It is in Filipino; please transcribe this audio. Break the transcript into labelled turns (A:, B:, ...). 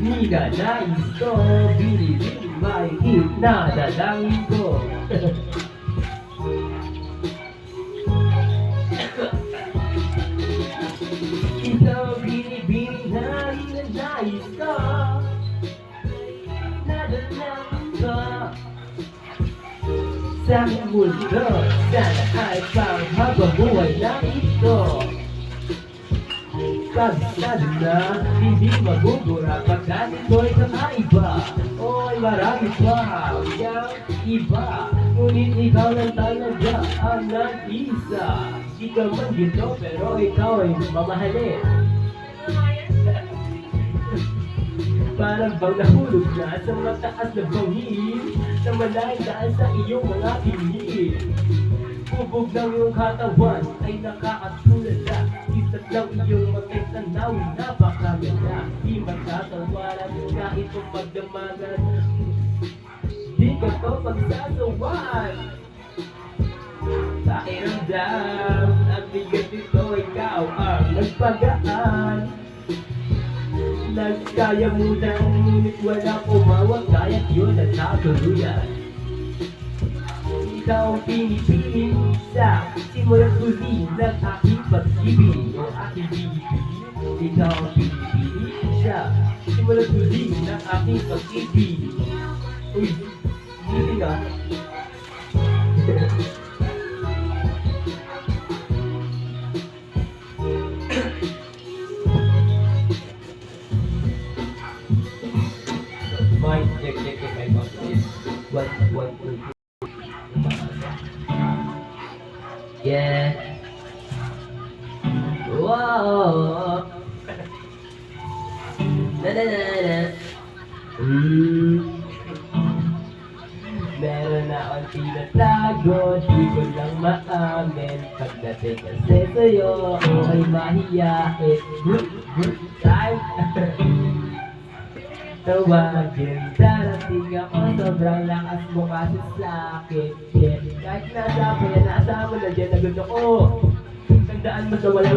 A: Ninanais ko, binibili mahigit na dalangin ko. Ikaw binibili na ninanais ko, nadalangin ko. Sa mundo, sana ay panghabang buhay na ito. Kabisado na, hindi magugura pagkat ito'y kakaiba. Oy, marami pa yung iba, ngunit ikaw lang talaga ang nag-isa. Di ka man ginto pero ikaw ay mamahalin. Parang bang nahulog na sa mataas na bangin, na malaking daan sa iyong mga piling. Bubog ng iyong katawan ay nakakatulala. Isat lang iyong matay tanawin, napakaganda. Di matatawaran kahit kung magdamagan. Di ka to pagsasawaan. Pakiramdam, ang bigat nito, ikaw ang nagpagaan. Nagkaya mo na, ngunit wala umawag, kaya't yun ang natuluyan. Ikaw ang pinipili sa simulat huli ng aking pag-ibig o aking pinipili. Ikaw ang pinipili sa simulat huli ng aking pag-ibig. Uy, hindi ka. Mind check my box is what. Yeah. Wow. Na. Meron na akong tinatago, di ko lang maamin. Pagdating kasi sa'yo, ay mahiyain. Time. Tawagin, darating ako, sobrang lakas mo kasi sa'kin. Kahit nasa mo na dyan na gusto ko. Tandaan mo sa walang